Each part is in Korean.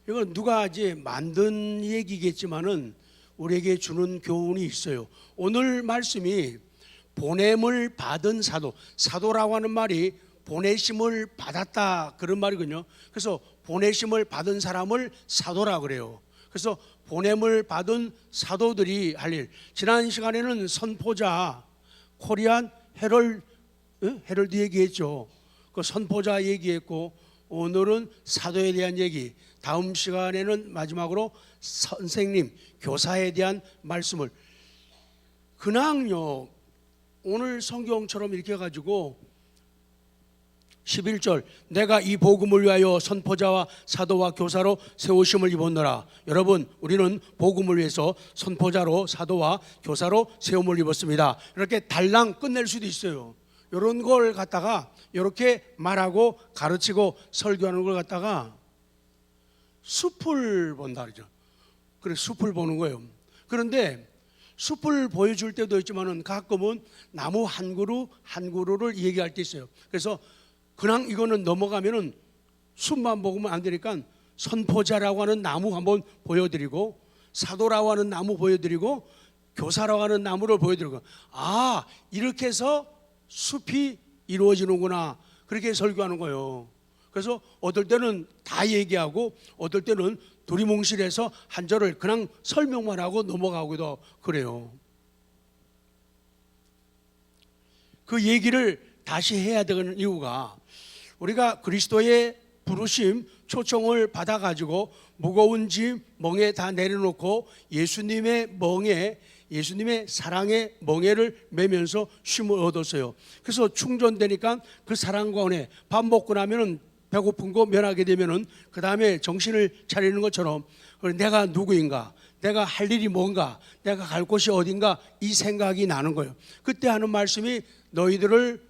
이건 누가 이제 만든 얘기겠지만은 우리에게 주는 교훈이 있어요. 오늘 말씀이 보냄을 받은 사도, 사도라고 하는 말이 보내심을 받았다 그런 말이거든요. 그래서 보내심을 받은 사람을 사도라 그래요. 그래서 보냄을 받은 사도들이 할 일. 지난 시간에는 선포자, 코리안 헤럴드 얘기했죠. 그 선포자 얘기했고, 오늘은 사도에 대한 얘기, 다음 시간에는 마지막으로 선생님, 교사에 대한 말씀을. 그냥요 오늘 성경처럼 이렇게 해가지고 11절, 내가 이 복음을 위하여 선포자와 사도와 교사로 세우심을 입었노라. 여러분, 우리는 복음을 위해서 선포자로 사도와 교사로 세움을 입었습니다. 이렇게 달랑 끝낼 수도 있어요. 이런 걸 갖다가 이렇게 말하고 가르치고 설교하는 걸 갖다가 숲을 본다 그러죠. 그래, 숲을 보는 거예요. 그런데 숲을 보여줄 때도 있지만은 가끔은 나무 한 그루 한 그루를 얘기할 때 있어요. 그래서 그냥 이거는 넘어가면은 숲만 보면 안 되니까 선포자라고 하는 나무 한번 보여드리고, 사도라고 하는 나무 보여드리고, 교사라고 하는 나무를 보여드리고, 아, 이렇게 해서 숲이 이루어지는구나, 그렇게 설교하는 거예요. 그래서 어떨 때는 다 얘기하고 어떨 때는 두리뭉실해서 한 절을 그냥 설명만 하고 넘어가기도 그래요. 그 얘기를 다시 해야 되는 이유가, 우리가 그리스도의 부르심, 초청을 받아가지고 무거운 짐 멍에 다 내려놓고 예수님의 멍에, 예수님의 사랑의 멍에를 매면서 쉼을 얻었어요. 그래서 충전되니까 그 사랑과 은혜, 밥 먹고 나면은 배고픈 거 면하게 되면은 그 다음에 정신을 차리는 것처럼 내가 누구인가, 내가 할 일이 뭔가, 내가 갈 곳이 어딘가, 이 생각이 나는 거예요. 그때 하는 말씀이 너희들을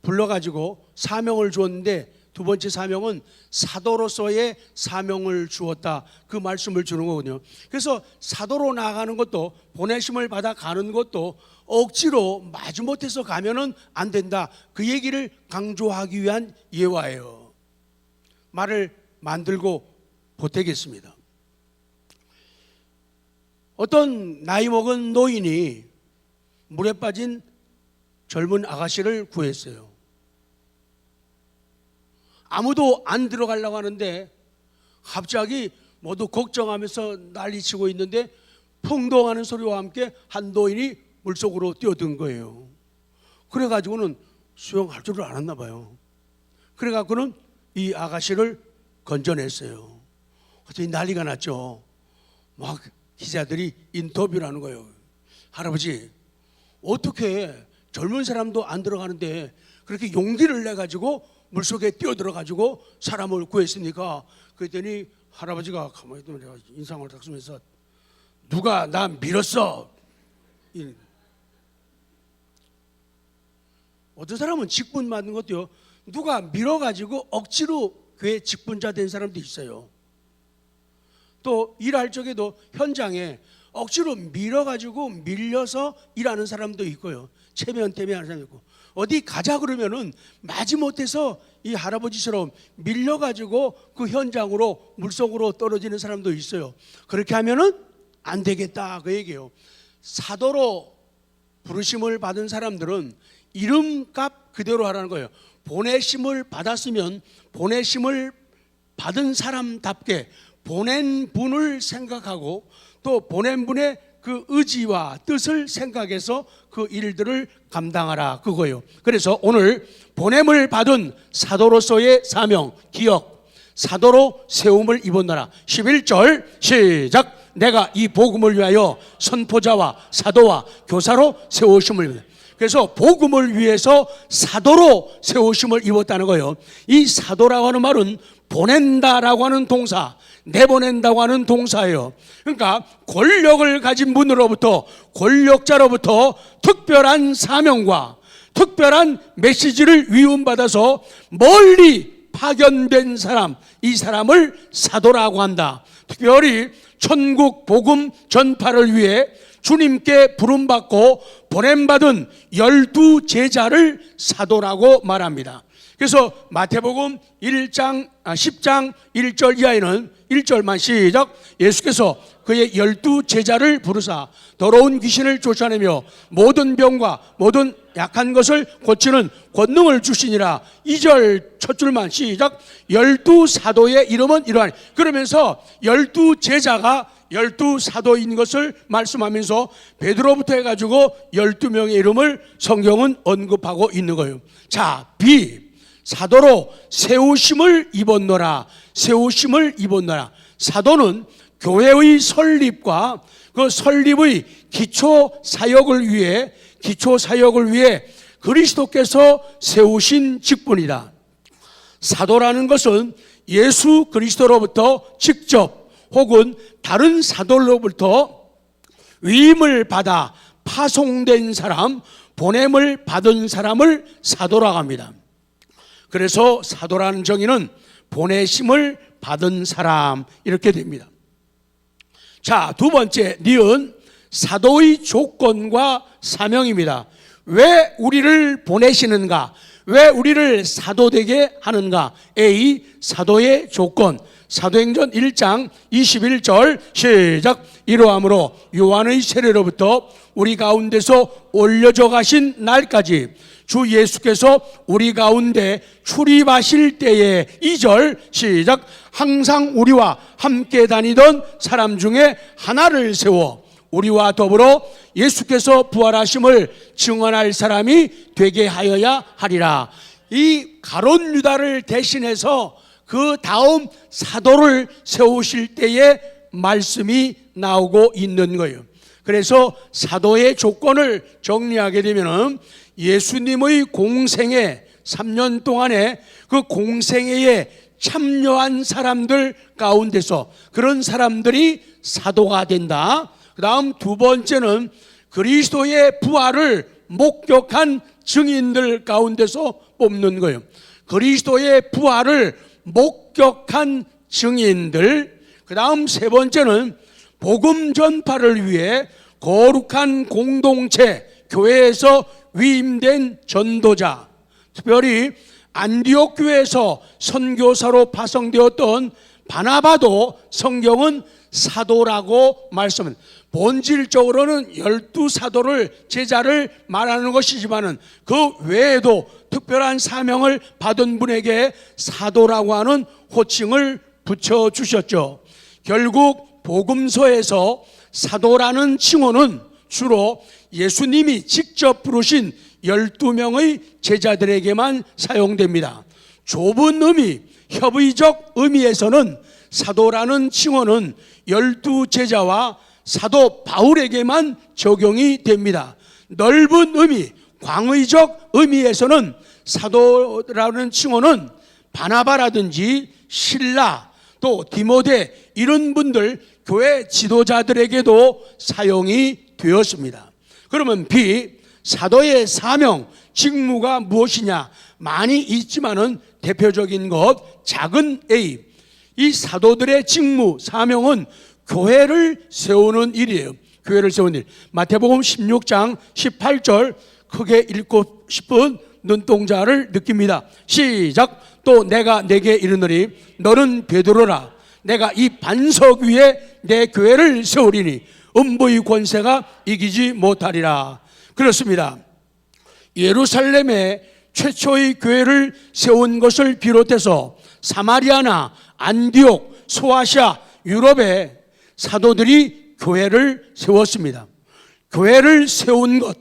불러가지고 사명을 주었는데, 두 번째 사명은 사도로서의 사명을 주었다, 그 말씀을 주는 거거든요. 그래서 사도로 나아가는 것도, 보내심을 받아 가는 것도 억지로 마지못해서 가면은 안 된다, 그 얘기를 강조하기 위한 예화예요. 말을 만들고 보태겠습니다. 어떤 나이 먹은 노인이 물에 빠진 젊은 아가씨를 구했어요. 아무도 안 들어가려고 하는데 갑자기 모두 걱정하면서 난리치고 있는데 풍덩하는 소리와 함께 한 노인이 물속으로 뛰어든 거예요. 그래가지고는 수영할 줄을 알았나 봐요. 그래가지고는 이 아가씨를 건져냈어요. 그랬더니 난리가 났죠. 막 기자들이 인터뷰를 하는 거예요. 할아버지, 어떻게 젊은 사람도 안 들어가는데 그렇게 용기를 내가지고 물속에 뛰어들어가지고 사람을 구했습니까? 그랬더니 할아버지가 가만히 있더니 내가 인상을 딱 쓰면서, 누가 나 밀었어? 어떤 사람은 직분 받는 것도요, 누가 밀어가지고 억지로 교회 직분자 된 사람도 있어요. 또 일할 적에도 현장에 억지로 밀어가지고 밀려서 일하는 사람도 있고요, 체면때문에 하는 사람도 있고, 어디 가자 그러면은 마지못해서 이 할아버지처럼 밀려가지고 그 현장으로 물속으로 떨어지는 사람도 있어요. 그렇게 하면은 안 되겠다, 그 얘기예요. 사도로 부르심을 받은 사람들은 이름값 그대로 하라는 거예요. 보내심을 받았으면 보내심을 받은 사람답게 보낸 분을 생각하고, 또 보낸 분의 그 의지와 뜻을 생각해서 그 일들을 감당하라, 그거예요. 그래서 오늘 보냄을 받은 사도로서의 사명, 기억, 사도로 세움을 입었노라. 11절 시작. 내가 이 복음을 위하여 선포자와 사도와 교사로 세우심을 입었다. 그래서 복음을 위해서 사도로 세우심을 입었다는 거예요. 이 사도라고 하는 말은 보낸다라고 하는 동사, 내보낸다고 하는 동사예요. 그러니까 권력을 가진 분으로부터, 권력자로부터 특별한 사명과 특별한 메시지를 위임받아서 멀리 파견된 사람, 이 사람을 사도라고 한다. 특별히 천국 복음 전파를 위해 주님께 부름받고 보냄받은 12 제자를 사도라고 말합니다. 그래서 마태복음 10장 1절 이하에는 1절만 시작. 예수께서 그의 12제자를 부르사 더러운 귀신을 쫓아내며 모든 병과 모든 약한 것을 고치는 권능을 주시니라. 2절 첫 줄만 시작. 12사도의 이름은 이러하니. 그러면서 12제자가 12사도인 것을 말씀하면서 베드로부터 해가지고 12명의 이름을 성경은 언급하고 있는 거예요. 자, 사도로 세우심을 입었노라. 세우심을 입었노라. 사도는 교회의 설립과 그 설립의 기초 사역을 위해 그리스도께서 세우신 직분이다. 사도라는 것은 예수 그리스도로부터 직접 혹은 다른 사도로부터 위임을 받아 파송된 사람, 보냄을 받은 사람을 사도라고 합니다. 그래서 사도라는 정의는 보내심을 받은 사람 이렇게 됩니다. 자, 두 번째 니은 사도의 조건과 사명입니다. 왜 우리를 보내시는가? 왜 우리를 사도되게 하는가? A. 사도의 조건. 사도행전 1장 21절 시작. 이러함으로 요한의 세례로부터 우리 가운데서 올려져 가신 날까지 주 예수께서 우리 가운데 출입하실 때에 2절 시작. 항상 우리와 함께 다니던 사람 중에 하나를 세워 우리와 더불어 예수께서 부활하심을 증언할 사람이 되게 하여야 하리라. 이 가룟 유다를 대신해서 그 다음 사도를 세우실 때에 말씀이 나오고 있는 거예요. 그래서 사도의 조건을 정리하게 되면은 예수님의 공생애 3년 동안에 그 공생애에 참여한 사람들 가운데서 그런 사람들이 사도가 된다. 그 다음 두 번째는 그리스도의 부활을 목격한 증인들 가운데서 뽑는 거예요. 그리스도의 부활을 목격한 증인들. 그 다음 세 번째는 복음 전파를 위해 거룩한 공동체, 교회에서 위임된 전도자. 특별히 안디옥 교회에서 선교사로 파송되었던 바나바도 성경은 사도라고 말씀합니다. 본질적으로는 12사도를 제자를 말하는 것이지만은 그 외에도 특별한 사명을 받은 분에게 사도라고 하는 호칭을 붙여주셨죠. 결국 복음서에서 사도라는 칭호는 주로 예수님이 직접 부르신 12명의 제자들에게만 사용됩니다. 좁은 의미, 협의적 의미에서는 사도라는 칭호는 12제자와 사도 바울에게만 적용이 됩니다. 넓은 의미, 광의적 의미에서는 사도라는 칭호는 바나바라든지 실라, 또 디모데 이런 분들 교회 지도자들에게도 사용이 되었습니다. 그러면 B, 사도의 사명, 직무가 무엇이냐? 많이 있지만은 대표적인 것 작은 A. 이 사도들의 직무, 사명은 교회를 세우는 일이에요. 교회를 세우는 일. 마태복음 16장 18절 크게 읽고 싶은 눈동자를 느낍니다. 시작. 또 내가 내게 이르노니 너는 베드로라. 내가 이 반석 위에 내 교회를 세우리니 음부의 권세가 이기지 못하리라. 그렇습니다. 예루살렘에 최초의 교회를 세운 것을 비롯해서 사마리아나 안디옥, 소아시아, 유럽에 사도들이 교회를 세웠습니다. 교회를 세운 것,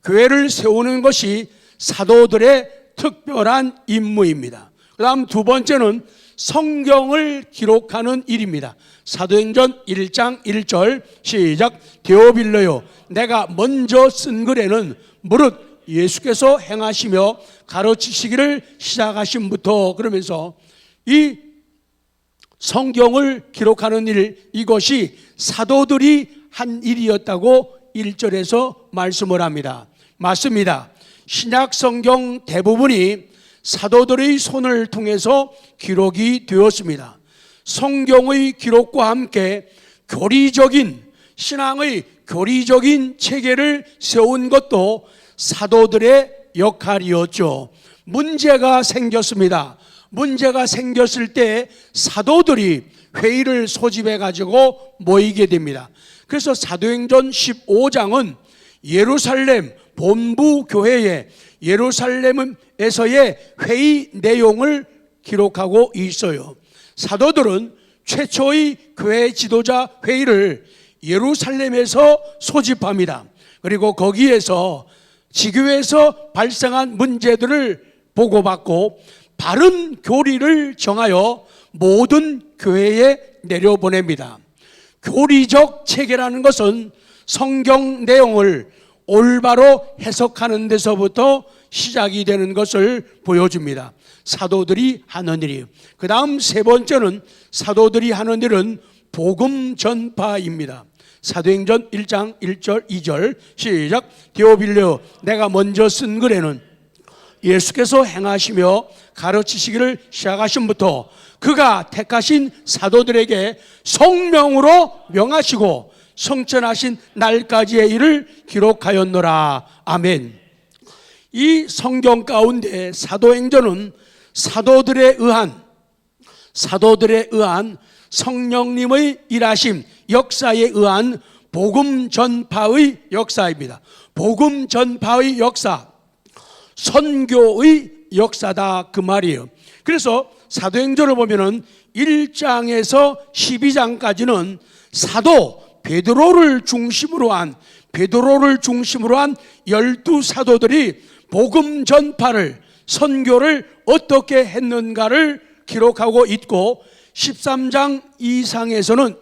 교회를 세우는 것이 사도들의 특별한 임무입니다. 그 다음 두 번째는 성경을 기록하는 일입니다. 사도행전 1장 1절 시작. 데오빌로요, 내가 먼저 쓴 글에는 무릇 예수께서 행하시며 가르치시기를 시작하심부터, 그러면서 이 성경을 기록하는 일, 이것이 사도들이 한 일이었다고 1절에서 말씀을 합니다. 맞습니다. 신약 성경 대부분이 사도들의 손을 통해서 기록이 되었습니다. 성경의 기록과 함께 교리적인 신앙의 교리적인 체계를 세운 것도 사도들의 역할이었죠. 문제가 생겼습니다. 문제가 생겼을 때 사도들이 회의를 소집해 가지고 모이게 됩니다. 그래서 사도행전 15장은 예루살렘 본부 교회의 예루살렘에서의 회의 내용을 기록하고 있어요. 사도들은 최초의 교회 지도자 회의를 예루살렘에서 소집합니다. 그리고 거기에서 지교에서 발생한 문제들을 보고받고 바른 교리를 정하여 모든 교회에 내려보냅니다. 교리적 체계라는 것은 성경 내용을 올바로 해석하는 데서부터 시작이 되는 것을 보여줍니다. 사도들이 하는 일이에요. 그 다음 세 번째는 사도들이 하는 일은 복음 전파입니다. 사도행전 1장 1절 2절 시작. 데오빌려 내가 먼저 쓴 글에는 예수께서 행하시며 가르치시기를 시작하심부터 그가 택하신 사도들에게 성명으로 명하시고 성천하신 날까지의 일을 기록하였노라. 아멘. 이 성경 가운데 사도행전은 사도들에 의한 성령님의 일하심 역사에 의한 복음 전파의 역사입니다. 복음 전파의 역사, 선교의 역사다 그 말이에요. 그래서 사도행전을 보면은 1장에서 12장까지는 사도 베드로를 중심으로 한 12사도들이 복음 전파를 선교를 어떻게 했는가를 기록하고 있고 13장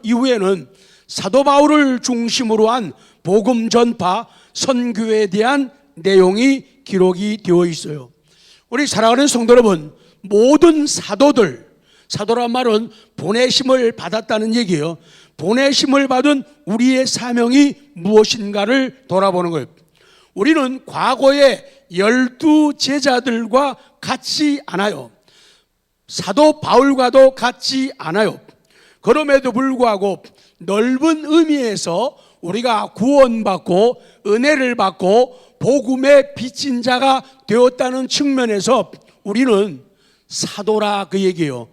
이후에는 사도 바울을 중심으로 한 복음 전파 선교에 대한 내용이 기록이 되어 있어요. 우리 사랑하는 성도 여러분, 모든 사도란 말은 보내심을 받았다는 얘기예요. 보내심을 받은 우리의 사명이 무엇인가를 돌아보는 거예요. 우리는 과거의 12제자들과 같지 않아요. 사도 바울과도 같지 않아요. 그럼에도 불구하고 넓은 의미에서 우리가 구원받고 은혜를 받고 복음에 비친 자가 되었다는 측면에서 우리는 사도라 그 얘기예요.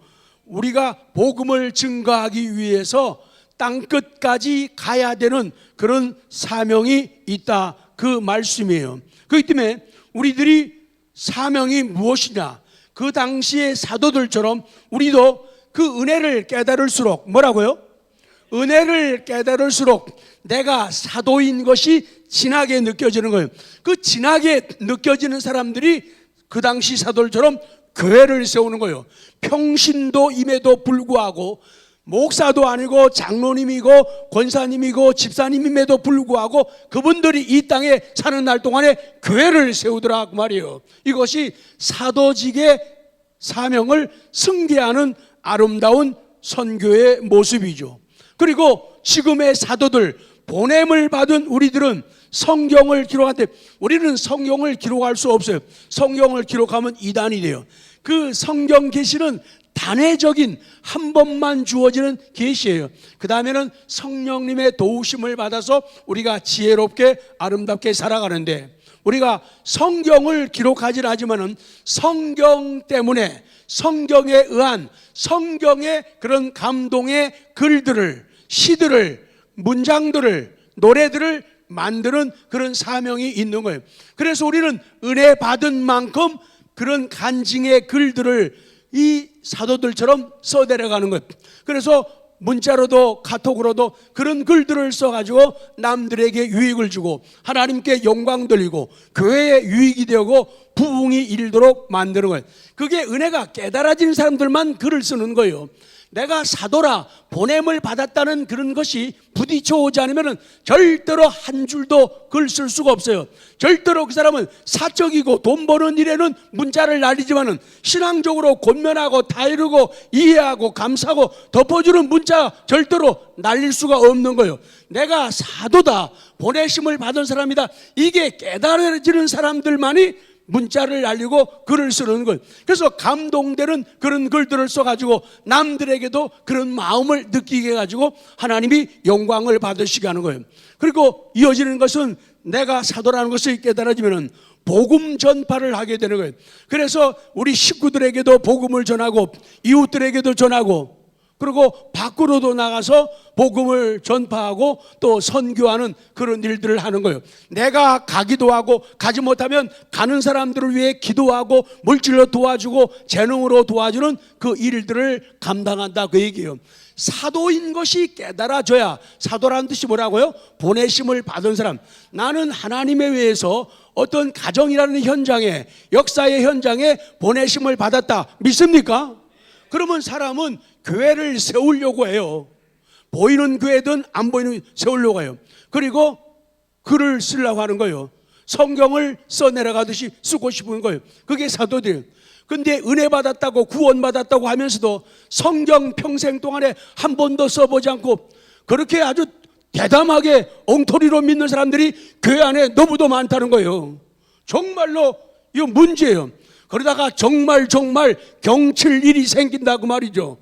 우리가 복음을 증거하기 위해서 땅끝까지 가야 되는 그런 사명이 있다 그 말씀이에요. 그렇기 때문에 우리들이 사명이 무엇이냐, 그 당시의 사도들처럼 우리도 그 은혜를 깨달을수록 뭐라고요? 은혜를 깨달을수록 내가 사도인 것이 진하게 느껴지는 거예요. 그 진하게 느껴지는 사람들이 그 당시 사도들처럼 교회를 세우는 거예요. 평신도임에도 불구하고 목사도 아니고 장로님이고 권사님이고 집사님임에도 불구하고 그분들이 이 땅에 사는 날 동안에 교회를 세우더라 그 말이에요. 이것이 사도직의 사명을 승계하는 아름다운 선교의 모습이죠. 그리고 지금의 사도들, 보냄을 받은 우리들은 성경을 기록한데 우리는 성경을 기록할 수 없어요. 성경을 기록하면 이단이 돼요. 그 성경 계시는 단회적인 한 번만 주어지는 계시예요. 그 다음에는 성령님의 도우심을 받아서 우리가 지혜롭게 아름답게 살아가는데 우리가 성경을 기록하진 않지만은 성경 때문에 성경에 의한 성경의 그런 감동의 글들을, 시들을, 문장들을, 노래들을 만드는 그런 사명이 있는 거예요. 그래서 우리는 은혜 받은 만큼 그런 간증의 글들을 이 사도들처럼 써내려가는 것. 그래서 문자로도 카톡으로도 그런 글들을 써가지고 남들에게 유익을 주고 하나님께 영광 돌리고 교회에 유익이 되고 부흥이 일도록 만드는 거예요. 그게 은혜가 깨달아진 사람들만 글을 쓰는 거예요. 내가 사도라 보냄을 받았다는 그런 것이 부딪혀 오지 않으면 절대로 한 줄도 글 쓸 수가 없어요. 절대로 그 사람은 사적이고 돈 버는 일에는 문자를 날리지만은 신앙적으로 권면하고 다이르고 이해하고 감사하고 덮어주는 문자 절대로 날릴 수가 없는 거예요. 내가 사도다, 보내심을 받은 사람이다, 이게 깨달아지는 사람들만이 문자를 날리고 글을 쓰는 거예요. 그래서 감동되는 그런 글들을 써가지고 남들에게도 그런 마음을 느끼게 해가지고 하나님이 영광을 받으시게 하는 거예요. 그리고 이어지는 것은 내가 사도라는 것을 깨달아지면 복음 전파를 하게 되는 거예요. 그래서 우리 식구들에게도 복음을 전하고 이웃들에게도 전하고 그리고 밖으로도 나가서 복음을 전파하고 또 선교하는 그런 일들을 하는 거예요. 내가 가기도 하고 가지 못하면 가는 사람들을 위해 기도하고 물질로 도와주고 재능으로 도와주는 그 일들을 감당한다 그 얘기예요. 사도인 것이 깨달아져야, 사도라는 뜻이 뭐라고요? 보내심을 받은 사람. 나는 하나님에 의해서 어떤 가정이라는 현장에, 역사의 현장에 보내심을 받았다. 믿습니까? 그러면 사람은 교회를 세우려고 해요. 보이는 교회든 안 보이는 세우려고 해요. 그리고 글을 쓰려고 하는 거예요. 성경을 써내려가듯이 쓰고 싶은 거예요. 그게 사도들이에요. 근데 은혜 받았다고 구원 받았다고 하면서도 성경 평생 동안에 한 번도 써보지 않고 그렇게 아주 대담하게 엉터리로 믿는 사람들이 교회 안에 너무도 많다는 거예요. 정말로 이거 문제예요. 그러다가 정말 경칠 일이 생긴다고 말이죠.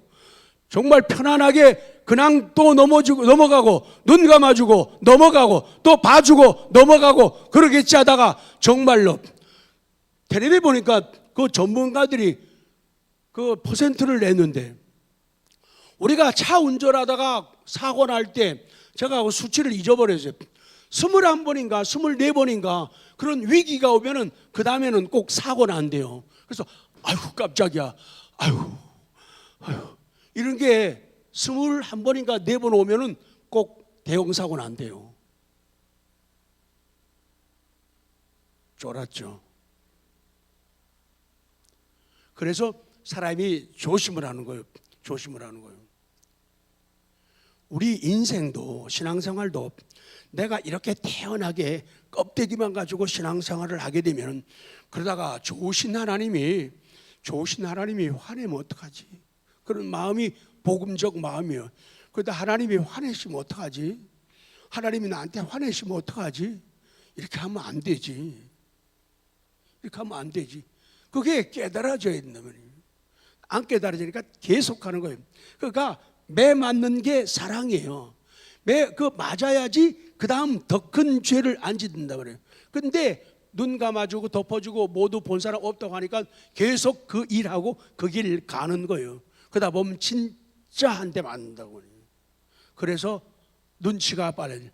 정말 편안하게 그냥 또 넘어가고 눈 감아주고 넘어가고 또 봐주고 넘어가고 그러겠지 하다가 정말로 텔레비에 보니까 그 전문가들이 그 퍼센트를 냈는데 우리가 차 운전하다가 사고 날 때 제가 그 수치를 잊어버렸어요. 21번인가 24번인가 그런 위기가 오면은 그 다음에는 꼭 사고 난대요. 그래서 아이고 깜짝이야. 아이고 이런 게 21번인가 4번 오면은 꼭 대형 사고 난대요. 쫄았죠. 그래서 사람이 조심을 하는 거예요. 조심을 하는 거예요. 우리 인생도 신앙생활도 내가 이렇게 태연하게 껍데기만 가지고 신앙생활을 하게 되면 그러다가 좋으신 하나님이 화내면 어떡하지? 그런 마음이 복음적 마음이에요. 그러다 하나님이 화내시면 어떡하지? 하나님이 나한테 화내시면 어떡하지? 이렇게 하면 안 되지. 이렇게 하면 안 되지. 그게 깨달아져야 된단 말이에요. 안 깨달아지니까 계속하는 거예요. 그러니까 매 맞는 게 사랑이에요. 매 그 맞아야지 그 다음 더 큰 죄를 안 짓는단 말이에요. 근데 눈 감아주고 덮어주고 모두 본 사람 없다고 하니까 계속 그 일하고 그 길 가는 거예요. 그러다 보면 진짜 한 대 맞는다고. 그래서 눈치가 빨라요.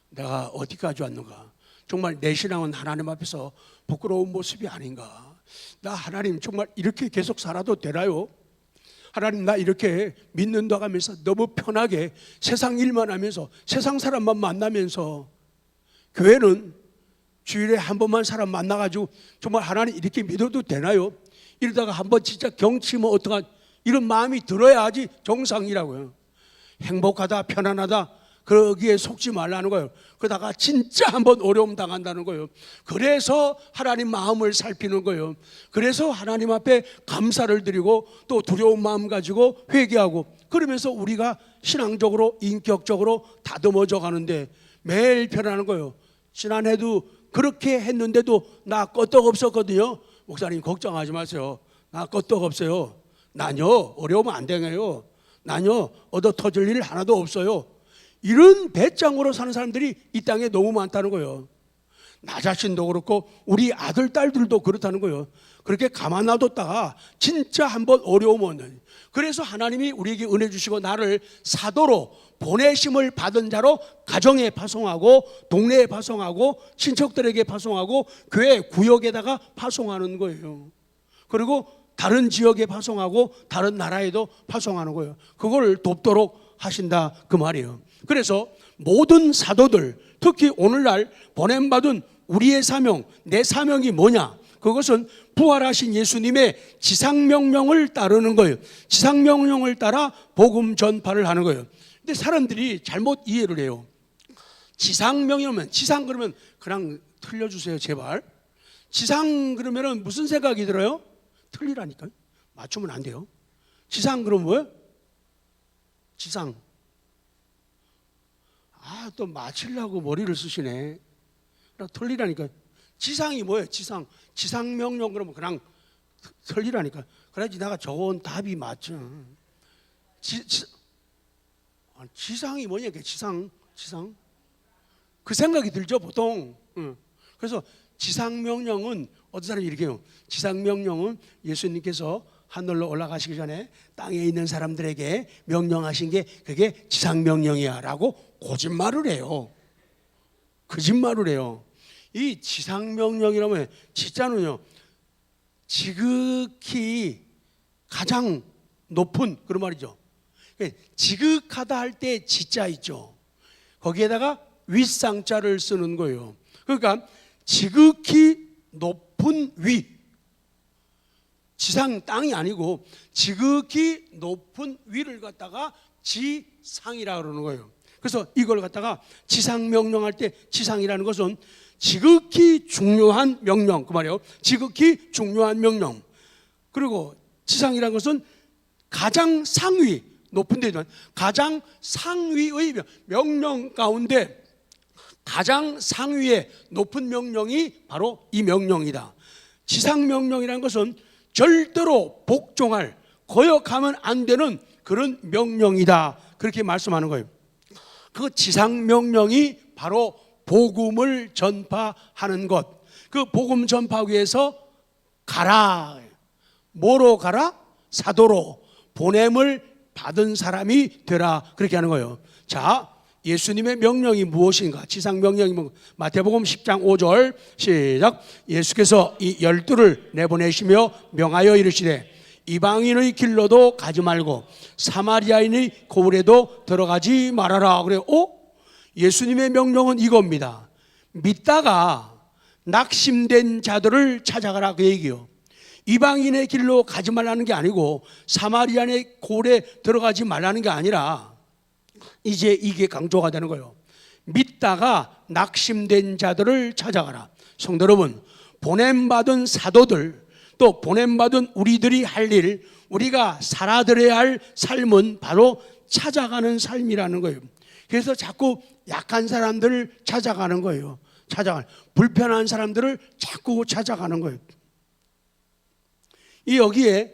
내가 어디까지 왔는가? 정말 내 신앙은 하나님 앞에서 부끄러운 모습이 아닌가? 나 하나님 정말 이렇게 계속 살아도 되나요? 하나님 나 이렇게 믿는다 하면서 너무 편하게 세상 일만 하면서 세상 사람만 만나면서 교회는 주일에 한 번만 사람 만나가지고 정말 하나님 이렇게 믿어도 되나요? 이러다가 한번 진짜 경치면 어떡하 이런 마음이 들어야지 정상이라고요. 행복하다 편안하다 그러기에 속지 말라는 거예요. 그러다가 진짜 한번 어려움 당한다는 거예요. 그래서 하나님 마음을 살피는 거예요. 그래서 하나님 앞에 감사를 드리고 또 두려운 마음 가지고 회개하고 그러면서 우리가 신앙적으로 인격적으로 다듬어져 가는데 매일 변하는 거예요. 지난해도 그렇게 했는데도 나 끄떡 없었거든요. 목사님 걱정하지 마세요. 나 끄떡 없어요. 난요 어려우면 안 되네요. 난요 얻어 터질 일 하나도 없어요. 이런 배짱으로 사는 사람들이 이 땅에 너무 많다는 거예요. 나 자신도 그렇고 우리 아들 딸들도 그렇다는 거예요. 그렇게 가만 놔뒀다가 진짜 한번 어려우면 그래서 하나님이 우리에게 은혜 주시고 나를 사도로 보내심을 받은 자로 가정에 파송하고 동네에 파송하고 친척들에게 파송하고 교회 구역에다가 파송하는 거예요. 그리고 다른 지역에 파송하고 다른 나라에도 파송하는 거예요. 그걸 돕도록 하신다 그 말이에요. 그래서 모든 사도들 특히 오늘날 보냄받은 우리의 사명 내 사명이 뭐냐? 그것은 부활하신 예수님의 지상명령을 따르는 거예요. 지상명령을 따라 복음 전파를 하는 거예요. 근데 사람들이 잘못 이해를 해요. 지상명령이면 지상 그러면 그냥 틀려주세요 제발. 지상 그러면 무슨 생각이 들어요? 틀리라니까요. 맞추면 안 돼요. 지상 그러면 뭐예요? 지상. 또 맞추려고 머리를 쓰시네. 틀리라니까. 지상이 뭐예요? 지상. 지상명령 그러면 그냥 틀리라니까. 그래야지 내가 좋은 답이 맞죠. 지상이 뭐냐? 지상. 그 생각이 들죠 보통. 그래서 지상명령은 어떤 사람이 이렇게 해요. 지상명령은 예수님께서 하늘로 올라가시기 전에 땅에 있는 사람들에게 명령하신 게 그게 지상명령이야 라고 거짓말을 해요. 거짓말을 해요. 이 지상명령이라면 진짜는요, 지극히 가장 높은 그런 말이죠. 지극하다 할 때 지자 있죠. 거기에다가 윗상자를 쓰는 거예요. 그러니까 지극히 높은 위, 지상 땅이 아니고 지극히 높은 위를 갖다가 지상이라 그러는 거예요. 그래서 이걸 갖다가 지상 명령할 때 지상이라는 것은 지극히 중요한 명령, 그 말이에요. 지극히 중요한 명령. 그리고 지상이라는 것은 가장 상위, 높은 데는 가장 상위의 명령 가운데 가장 상위의 높은 명령이 바로 이 명령이다. 지상 명령이라는 것은 절대로 복종할, 거역하면 안 되는 그런 명령이다. 그렇게 말씀하는 거예요. 그 지상 명령이 바로 복음을 전파하는 것. 그 복음 전파하기 위해서 가라. 뭐로 가라? 사도로, 보냄을 받은 사람이 되라. 그렇게 하는 거예요. 자, 예수님의 명령이 무엇인가? 지상 명령이 마태복음 10장 5절 시작. 예수께서 이 12를 내보내시며 명하여 이르시되 이방인의 길로도 가지 말고 사마리아인의 고을에도 들어가지 말아라. 그래요. 예수님의 명령은 이겁니다. 믿다가 낙심된 자들을 찾아가라, 그 얘기요. 이방인의 길로 가지 말라는 게 아니고 사마리아인의 고을에 들어가지 말라는 게 아니라 이제 이게 강조가 되는 거예요. 믿다가 낙심된 자들을 찾아가라. 성도 여러분, 보냄받은 사도들, 또 보냄받은 우리들이 할 일, 우리가 살아들여야 할 삶은 바로 찾아가는 삶이라는 거예요. 그래서 자꾸 약한 사람들을 찾아가는 거예요. 불편한 사람들을 자꾸 찾아가는 거예요. 이 여기에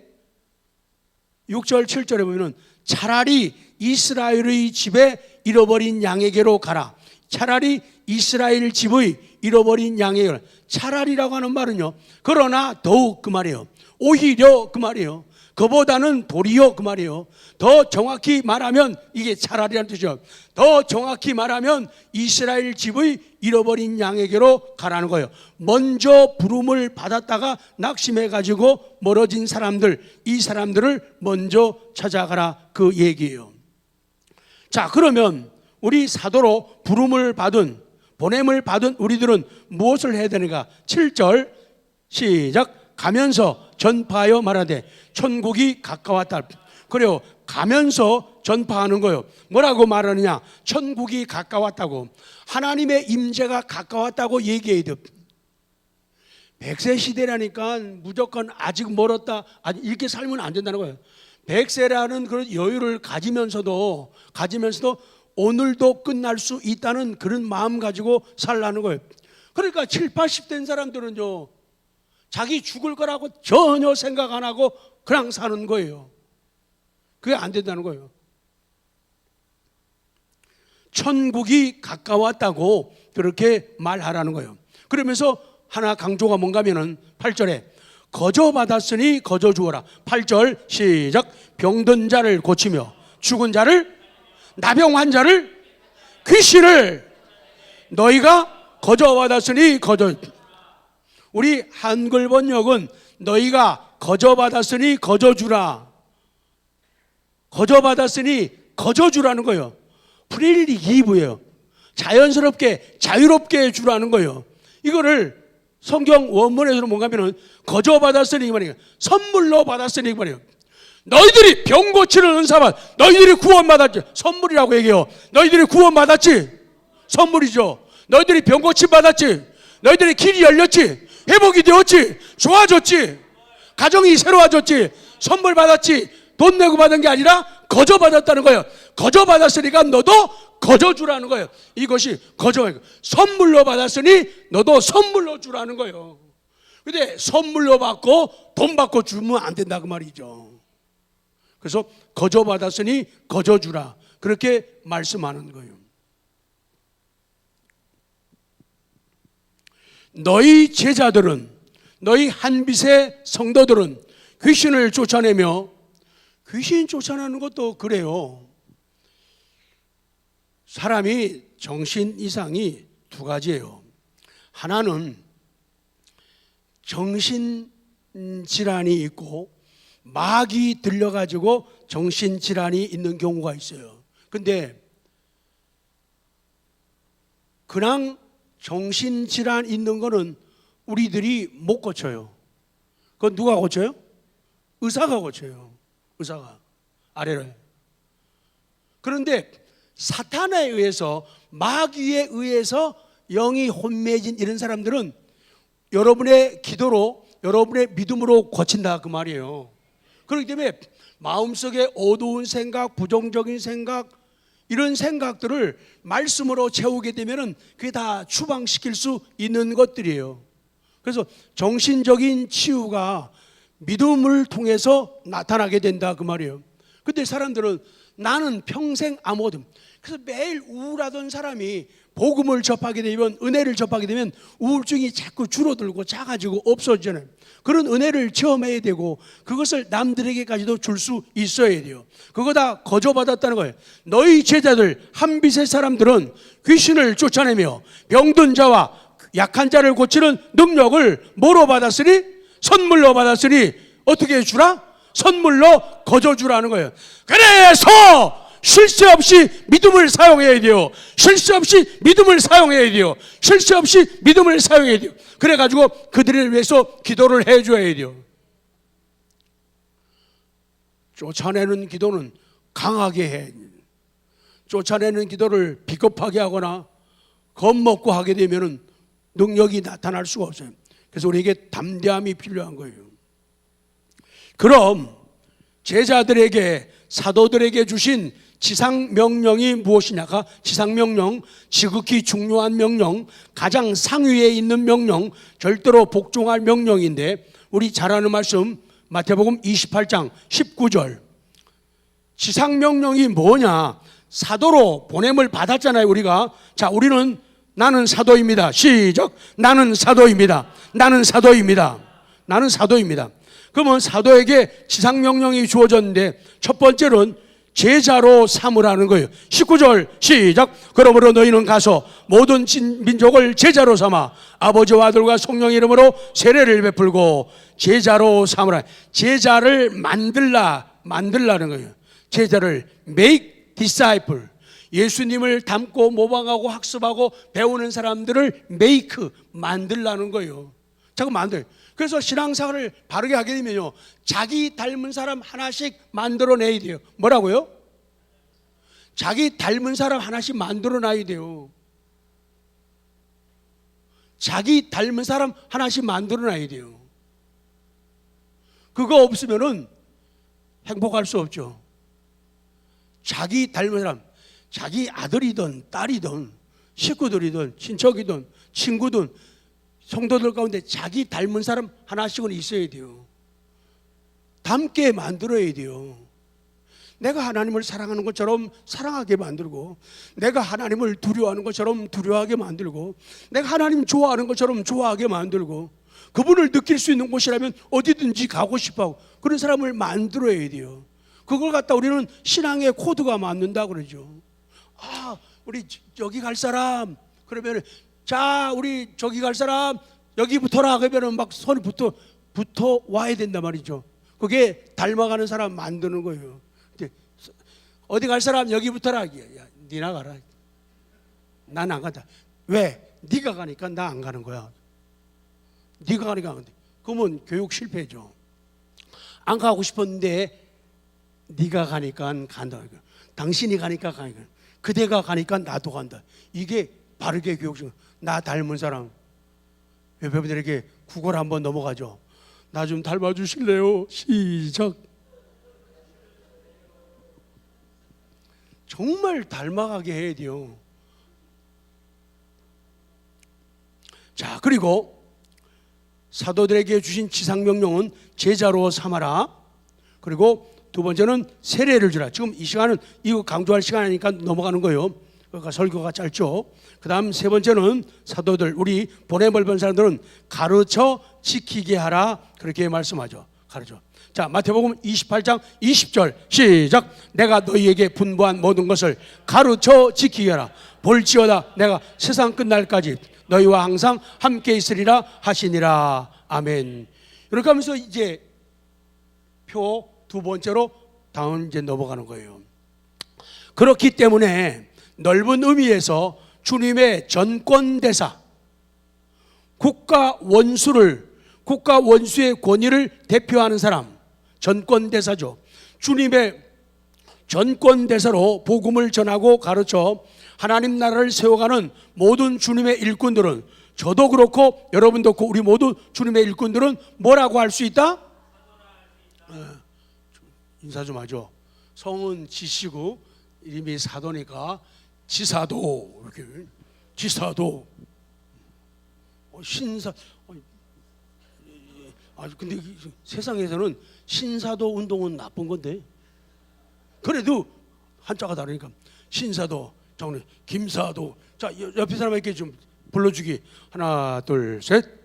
6절 7절에 보면은 차라리 이스라엘의 집에 잃어버린 양에게로 가라. 차라리 이스라엘 집의 잃어버린 양에게로. 차라리라고 하는 말은요, 그러나 더욱 그 말이에요. 오히려 그 말이에요. 그보다는 도리어 그 말이에요. 더 정확히 말하면 이게 차라리라는 뜻이죠. 더 정확히 말하면 이스라엘 집의 잃어버린 양에게로 가라는 거예요. 먼저 부름을 받았다가 낙심해가지고 멀어진 사람들, 이 사람들을 먼저 찾아가라, 그 얘기예요. 자, 그러면 우리 사도로 부름을 받은, 보냄을 받은 우리들은 무엇을 해야 되는가? 7절 시작. 가면서 전파하여 말하되 천국이 가까웠다. 그래요. 가면서 전파하는 거예요. 뭐라고 말하느냐? 천국이 가까웠다고, 하나님의 임재가 가까웠다고 얘기해야 돼요. 100세 시대라니까 무조건 아직 멀었다, 아직 이렇게 살면 안 된다는 거예요. 100세라는 그런 여유를 가지면서도 오늘도 끝날 수 있다는 그런 마음 가지고 살라는 거예요. 그러니까 70, 80 된 사람들은요, 자기 죽을 거라고 전혀 생각 안 하고 그냥 사는 거예요. 그게 안 된다는 거예요. 천국이 가까웠다고 그렇게 말하라는 거예요. 그러면서 하나 강조가 뭔가 하면은 8절에 거저 받았으니 거저 주어라. 8절 시작. 병든 자를 고치며 죽은 자를, 나병 환자를, 귀신을 너희가 거저 받았으니 거저. 우리 한글 번역은 너희가 거저 받았으니 거저 주라. 거저 받았으니 거저 주라는 거예요. 프리리 기브예요. 자연스럽게 자유롭게 주라는 거예요. 이거를 성경 원문에서는 뭔가 하면은 거저 받았으니 이 말이에요. 선물로 받았으니 이 말이에요. 너희들이 병 고치는 은사만, 너희들이 구원받았지. 선물이라고 얘기해요. 너희들이 구원받았지. 선물이죠. 너희들이 병 고침 받았지. 너희들이 길이 열렸지. 회복이 되었지. 좋아졌지. 가정이 새로워졌지. 선물 받았지. 돈 내고 받은 게 아니라 거저 받았다는 거예요. 거저 받았으니까 너도 거저 주라는 거예요. 이것이 거저, 선물로 받았으니 너도 선물로 주라는 거예요. 근데 선물로 받고 돈 받고 주면 안 된다 그 말이죠. 그래서 거저 받았으니 거저 주라, 그렇게 말씀하는 거예요. 너희 제자들은, 너희 한빛의 성도들은 귀신을 쫓아내며, 귀신 쫓아내는 것도 그래요. 사람이 정신 이상이 두 가지예요. 하나는 정신질환이 있고 마귀 들려가지고 정신질환이 있는 경우가 있어요. 근데 그냥 정신질환 있는 거는 우리들이 못 고쳐요. 그건 누가 고쳐요? 의사가 고쳐요. 의사가 아래로. 그런데 사탄에 의해서, 마귀에 의해서 영이 혼미해진 이런 사람들은 여러분의 기도로, 여러분의 믿음으로 고친다 그 말이에요. 그렇기 때문에 마음속에 어두운 생각, 부정적인 생각, 이런 생각들을 말씀으로 채우게 되면은 그게 다 추방시킬 수 있는 것들이에요. 그래서 정신적인 치유가 믿음을 통해서 나타나게 된다 그 말이에요. 근데 사람들은 나는 평생 아무것도, 그래서 매일 우울하던 사람이 복음을 접하게 되면, 은혜를 접하게 되면 우울증이 자꾸 줄어들고 작아지고 없어지잖아요. 그런 은혜를 체험해야 되고 그것을 남들에게까지도 줄 수 있어야 돼요. 그거 다 거저받았다는 거예요. 너희 제자들 한빛의 사람들은 귀신을 쫓아내며 병든 자와 약한 자를 고치는 능력을 뭐로 받았으니? 선물로 받았으니 어떻게 주라? 선물로 거저 주라는 거예요. 그래서 쉴 새 없이 믿음을 사용해야 돼요. 쉴 새 없이 믿음을 사용해야 돼요. 쉴 새 없이 믿음을 사용해야 돼요. 그래가지고 그들을 위해서 기도를 해줘야 돼요. 쫓아내는 기도는 강하게 해. 쫓아내는 기도를 비겁하게 하거나 겁먹고 하게 되면 능력이 나타날 수가 없어요. 그래서 우리에게 담대함이 필요한 거예요. 그럼 제자들에게, 사도들에게 주신 지상명령이 무엇이냐가, 지상명령, 지극히 중요한 명령, 가장 상위에 있는 명령, 절대로 복종할 명령인데, 우리 잘 아는 말씀 마태복음 28장 19절. 지상명령이 뭐냐? 사도로 보냄을 받았잖아요 우리가. 자, 우리는 나는 사도입니다. 시작. 나는 사도입니다. 나는 사도입니다. 나는 사도입니다. 그러면 사도에게 지상명령이 주어졌는데, 첫 번째는 제자로 삼으라는 거예요. 19절 시작. 그러므로 너희는 가서 모든 민족을 제자로 삼아 아버지와 아들과 성령의 이름으로 세례를 베풀고 제자로 삼으라. 제자를 만들라는 거예요. 제자를 make disciple. 예수님을 닮고 모방하고 학습하고 배우는 사람들을 make, 만들라는 거예요. 자꾸 만들어요. 그래서 신앙생활을 바르게 하게 되면요, 자기 닮은 사람 하나씩 만들어내야 돼요. 뭐라고요? 자기 닮은 사람 하나씩 만들어놔야 돼요. 자기 닮은 사람 하나씩 만들어놔야 돼요. 그거 없으면은 행복할 수 없죠. 자기 닮은 사람, 자기 아들이든 딸이든 식구들이든 친척이든 친구든 성도들 가운데 자기 닮은 사람 하나씩은 있어야 돼요. 닮게 만들어야 돼요. 내가 하나님을 사랑하는 것처럼 사랑하게 만들고, 내가 하나님을 두려워하는 것처럼 두려워하게 만들고, 내가 하나님 좋아하는 것처럼 좋아하게 만들고, 그분을 느낄 수 있는 곳이라면 어디든지 가고 싶어하고, 그런 사람을 만들어야 돼요. 그걸 갖다 우리는 신앙의 코드가 맞는다 그러죠. 아, 우리 여기 갈 사람, 그러면 자, 우리 저기 갈 사람 여기 붙어라 그러면 막 손이 붙어 와야 된단 말이죠. 그게 닮아가는 사람 만드는 거예요. 어디 갈 사람 여기 붙어라. 야, 니나 가라. 난 안 간다. 왜? 네가 가니까 나 안 가는 거야. 네가 가니까 안 간다. 그러면 교육 실패죠. 안 가고 싶었는데 네가 가니까 간다. 당신이 가니까 가니까, 그대가 가니까 나도 간다. 이게 바르게 교육중. 나 닮은 사람, 여러분들에게 국어를 한번 넘어가죠. 나 좀 닮아주실래요? 시작. 정말 닮아가게 해야 돼요. 자, 그리고 사도들에게 주신 지상명령은 제자로 삼아라. 그리고 두 번째는 세례를 주라. 지금 이 시간은 이거 강조할 시간이니까 넘어가는 거예요. 그러니까 설교가 짧죠. 그 다음 세 번째는 사도들, 우리 보냄을 받은 사람들은 가르쳐 지키게 하라, 그렇게 말씀하죠. 가르쳐. 자, 마태복음 28장 20절 시작. 내가 너희에게 분부한 모든 것을 가르쳐 지키게 하라. 볼지어다 내가 세상 끝날까지 너희와 항상 함께 있으리라 하시니라. 아멘. 이렇게 하면서 이제 표 두 번째로 다음 이제 넘어가는 거예요. 그렇기 때문에 넓은 의미에서 주님의 전권대사, 국가 원수의 권위를 대표하는 사람, 전권대사죠. 주님의 전권대사로 복음을 전하고 가르쳐 하나님 나라를 세워가는 모든 주님의 일꾼들은, 저도 그렇고 여러분도 그렇고 우리 모두 주님의 일꾼들은 뭐라고 할 수 있다? 인사 좀 하죠. 성은 지시고 이름이 사도니까 지사도, 이렇게 지사도, 신사. 근데 세상에서는 신사도 운동은 나쁜 건데, 그래도 한자가 다르니까 신사도, 장로, 김사도. 자, 옆에 사람에게 좀 불러주기. 하나, 둘, 셋.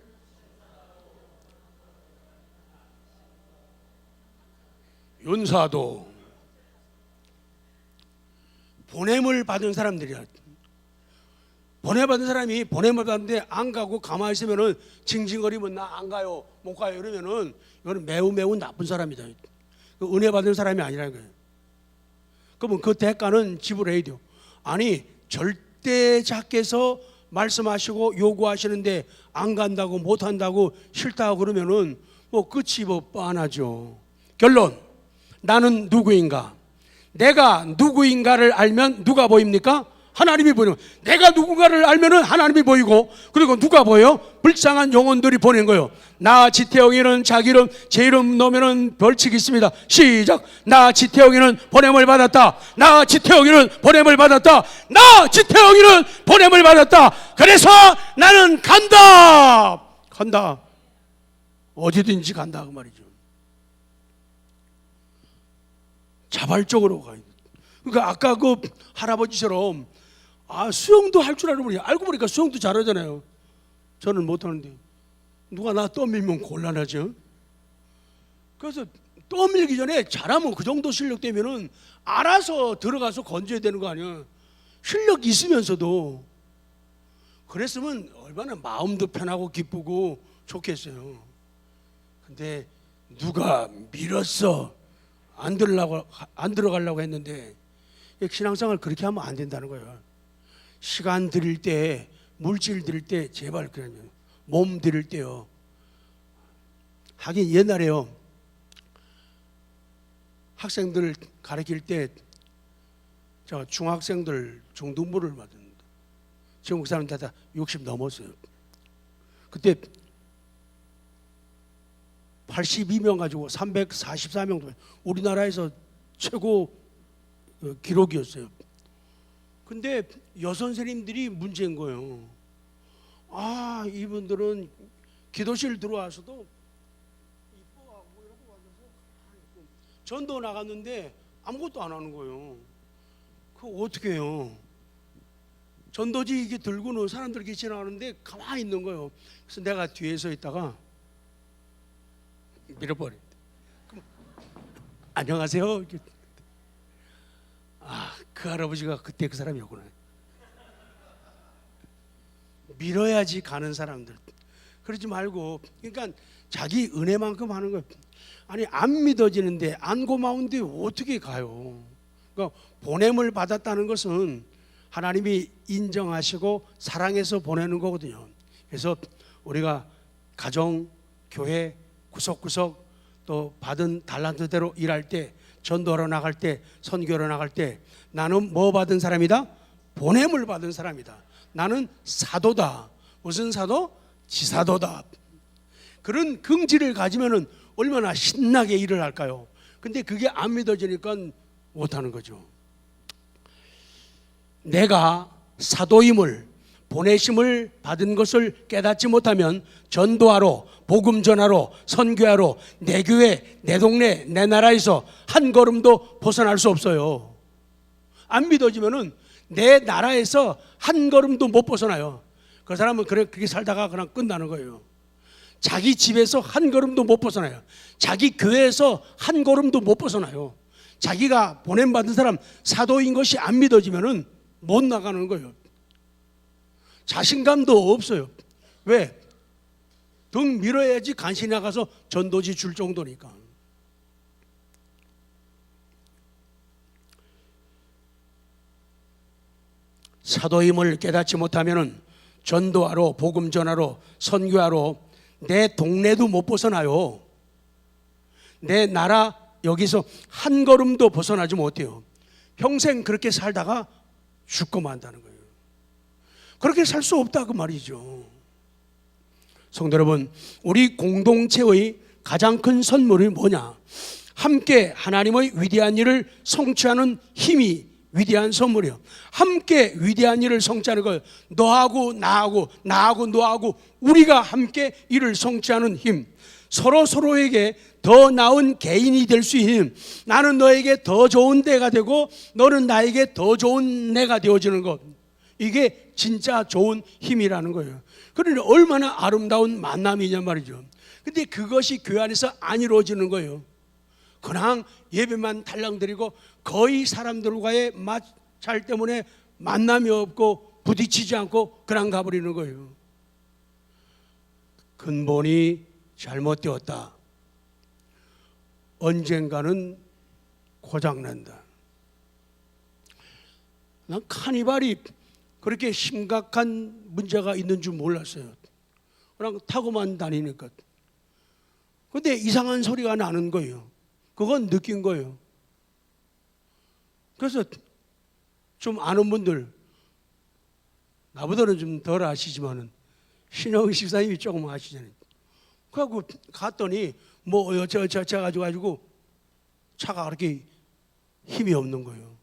윤사도. 보냄을 받은 사람들이야. 보냄받은 사람이 보냄을 받는데 안 가고 가만히 있으면은 징징거리면 나 안 가요, 못 가요 이러면은 이거는 매우 나쁜 사람이다. 은혜 받은 사람이 아니라는 거예요. 그러면 그 대가는 지불해야 돼요. 아니, 절대자께서 말씀하시고 요구하시는데 안 간다고, 못 한다고, 싫다고 그러면은 뭐 끝이 뭐 뻔하죠. 결론, 나는 누구인가? 내가 누구인가를 알면 누가 보입니까? 하나님이 보이는 거예요. 내가 누군가를 알면은 하나님이 보이고, 그리고 누가 보여? 불쌍한 영혼들이 보낸 거예요. 나 지태영이는 자기 이름, 제 이름 넣으면은 벌칙이 있습니다. 시작. 나 지태영이는 보냄을 받았다. 나 지태영이는 보냄을 받았다. 나 지태영이는 보냄을 받았다. 그래서 나는 간다. 어디든지 간다 그 말이죠. 자발적으로 가야 돼. 그러니까 아까 그 할아버지처럼 수영도 할 줄 알고 보니까 수영도 잘하잖아요. 저는 못하는데 누가 나 떠밀면 곤란하죠. 그래서 떠밀기 전에 잘하면 그 정도 실력 되면은 알아서 들어가서 건져야 되는 거 아니야. 실력 있으면서도. 그랬으면 얼마나 마음도 편하고 기쁘고 좋겠어요. 근데 누가 밀었어. 안 들어가려고 했는데, 신앙생활 그렇게 하면 안 된다는 거예요. 시간 드릴 때, 물질 드릴 때 제발 그냥 몸 드릴 때요. 하긴 옛날에요, 학생들 가르칠 때 제가 중학생들 중등부를 맡았는데 지금 그 사람 다 60 넘었어요. 그때 82명 가지고 344명, 우리나라에서 최고 기록이었어요. 근데 여선생님들이 문제인 거예요. 이분들은 기도실 들어와서도 이뻐하고 이러고 와서 전도 나갔는데 아무것도 안 하는 거예요. 그거 어떻게 해요? 전도지 이게 들고는 사람들이 지나가는데 가만히 있는 거예요. 그래서 내가 뒤에 서 있다가 밀어버린다. 그럼 안녕하세요. 그 할아버지가 그때 그 사람이었구나. 밀어야지 가는 사람들. 그러지 말고, 그러니까 자기 은혜만큼 하는 거예요. 아니, 안 믿어지는데, 안 고마운데 어떻게 가요? 그러니까 보냄을 받았다는 것은 하나님이 인정하시고 사랑해서 보내는 거거든요. 그래서 우리가 가정, 교회, 구석구석 또 받은 달란트대로 일할 때, 전도하러 나갈 때, 선교하러 나갈 때, 나는 뭐 받은 사람이다? 보냄을 받은 사람이다. 나는 사도다. 무슨 사도? 지사도다. 그런 긍지를 가지면은 얼마나 신나게 일을 할까요? 근데 그게 안 믿어지니까 못하는 거죠. 내가 사도임을, 보내심을 받은 것을 깨닫지 못하면 전도하러, 복음 전하러, 선교하러 내 교회, 내 동네, 내 나라에서 한 걸음도 벗어날 수 없어요. 안 믿어지면은 내 나라에서 한 걸음도 못 벗어나요. 그 사람은 그렇게 살다가 그냥 끝나는 거예요. 자기 집에서 한 걸음도 못 벗어나요. 자기 교회에서 한 걸음도 못 벗어나요. 자기가 보냄받은 사람 사도인 것이 안 믿어지면은 못 나가는 거예요. 자신감도 없어요. 왜? 등 밀어야지 간신히 나가서 전도지 줄 정도니까. 사도임을 깨닫지 못하면은 전도하러, 복음 전하러, 선교하러 내 동네도 못 벗어나요. 내 나라 여기서 한 걸음도 벗어나지 못해요. 평생 그렇게 살다가 죽고 만다는 거예요. 그렇게 살 수 없다 그 말이죠. 성도 여러분, 우리 공동체의 가장 큰 선물이 뭐냐? 함께 하나님의 위대한 일을 성취하는 힘이 위대한 선물이요. 함께 위대한 일을 성취하는 걸 너하고 나하고 너하고 우리가 함께 일을 성취하는 힘, 서로에게 더 나은 개인이 될 수 있는, 나는 너에게 더 좋은 내가 되고 너는 나에게 더 좋은 내가 되어지는 것, 이게 진짜 좋은 힘이라는 거예요. 그러니 얼마나 아름다운 만남이냐 말이죠. 근데 그것이 교회 안에서 안 이루어지는 거예요. 그냥 예배만 달랑드리고 거의 사람들과의 마찰 때문에 만남이 없고 부딪히지 않고 그냥 가버리는 거예요. 근본이 잘못되었다. 언젠가는 고장난다. 난 카니발이 그렇게 심각한 문제가 있는 줄 몰랐어요. 그냥 타고만 다니니까. 근데 이상한 소리가 나는 거예요. 그건 느낀 거예요. 그래서 좀 아는 분들, 나보다는 좀 덜 아시지만은 신영희 집사님이 조금 아시잖아요. 그래갖고 갔더니 뭐 어쩌 가지고 차가 그렇게 힘이 없는 거예요.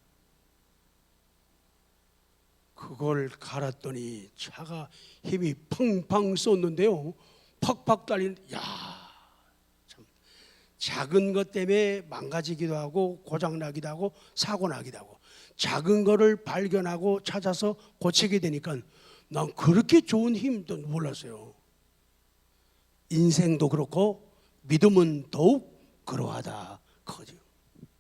그걸 갈았더니 차가 힘이 팡팡 쏟는데요, 팍팍 달리는. 야, 참 작은 것 때문에 망가지기도 하고 고장나기도 하고 사고 나기도 하고, 작은 거를 발견하고 찾아서 고치게 되니까 난 그렇게 좋은 힘도 몰랐어요. 인생도 그렇고 믿음은 더욱 그러하다 그거죠.